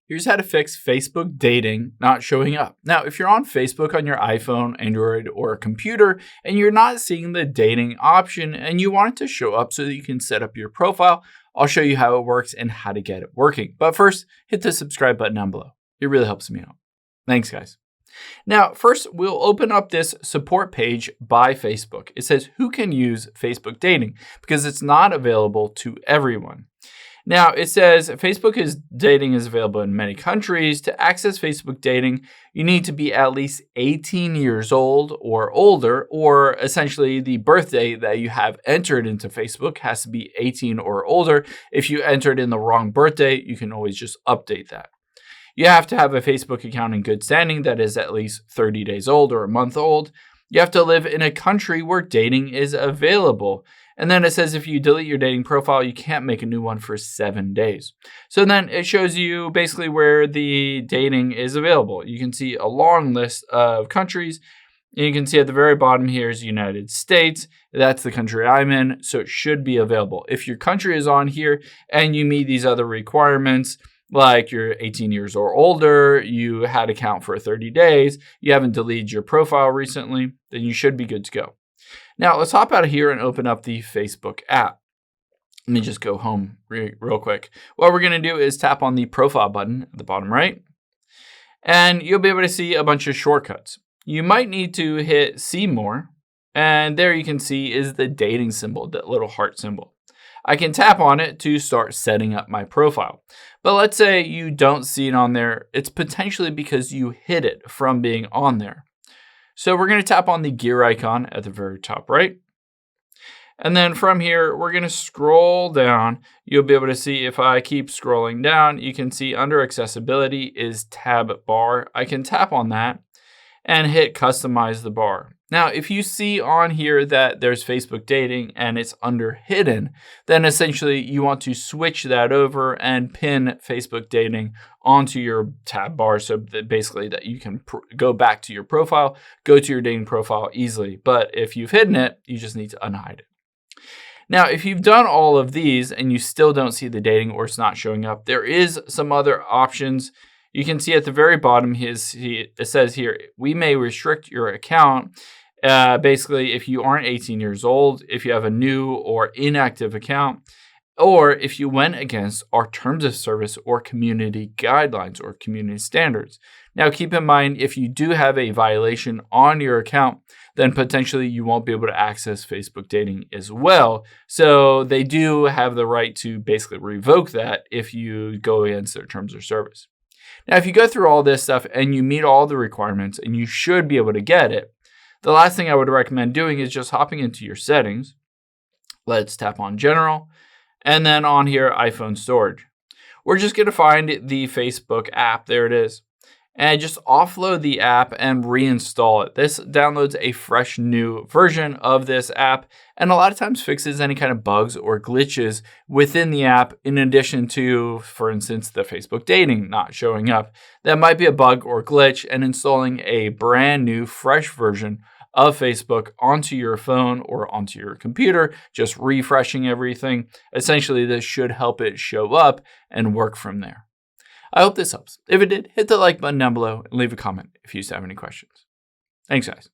Here's how to fix Facebook dating not showing up. Now, if you're on Facebook on your iPhone, Android, or computer, and you're not seeing the dating option and you want it to show up so that you can set up your profile, I'll show you how it works and how to get it working. But first, hit the subscribe button down below. It really helps me out. Thanks, guys. Now, first, we'll open up this support page by Facebook. It says who can use Facebook dating because it's not available to everyone. Now, it says Facebook dating is available in many countries. To access Facebook dating, you need to be at least 18 years old or older, or essentially the birthday that you have entered into Facebook has to be 18 or older. If you entered in the wrong birthday, you can always just update that. You have to have a Facebook account in good standing that is at least 30 days old or a month old. You have to live in a country where dating is available. And then it says if you delete your dating profile, you can't make a new one for 7 days. So then it shows you basically where the dating is available. You can see a long list of countries. And you can see at the very bottom here is United States. That's the country I'm in, so it should be available. If your country is on here and you meet these other requirements, like you're 18 years or older, you had an account for 30 days, you haven't deleted your profile recently, then you should be good to go. Now, let's hop out of here and open up the Facebook app. Let me just go home real quick. What we're going to do is tap on the profile button at the bottom right, and you'll be able to see a bunch of shortcuts. You might need to hit see more, and there you can see is the dating symbol, that little heart symbol. I can tap on it to start setting up my profile. But let's say you don't see it on there. It's potentially because you hid it from being on there. So we're going to tap on the gear icon at the very top right. And then from here, we're going to scroll down. You'll be able to see if I keep scrolling down, you can see under accessibility is tab bar. I can tap on that and hit customize the bar. Now, if you see on here that there's Facebook dating and it's under hidden, then essentially you want to switch that over and pin Facebook dating onto your tab bar so that basically that you can go back to your profile, go to your dating profile easily. But if you've hidden it, you just need to unhide it. Now, if you've done all of these and you still don't see the dating or it's not showing up, there is some other options. You can see at the very bottom, it says here, we may restrict your account. Basically, if you aren't 18 years old, if you have a new or inactive account, or if you went against our terms of service or community guidelines or community standards. Now, keep in mind, if you do have a violation on your account, then potentially you won't be able to access Facebook dating as well. So they do have the right to basically revoke that if you go against their terms of service. Now, if you go through all this stuff and you meet all the requirements and you should be able to get it, the last thing I would recommend doing is just hopping into your settings. Let's tap on General, and then on here, iPhone storage. We're just going to find the Facebook app. There it is. And just offload the app and reinstall it. This downloads a fresh new version of this app and a lot of times fixes any kind of bugs or glitches within the app in addition to, for instance, the Facebook dating not showing up. That might be a bug or glitch, and installing a brand new fresh version of Facebook onto your phone or onto your computer, just refreshing everything. Essentially, this should help it show up and work from there. I hope this helps. If it did, hit the like button down below and leave a comment if you have any questions. Thanks, guys.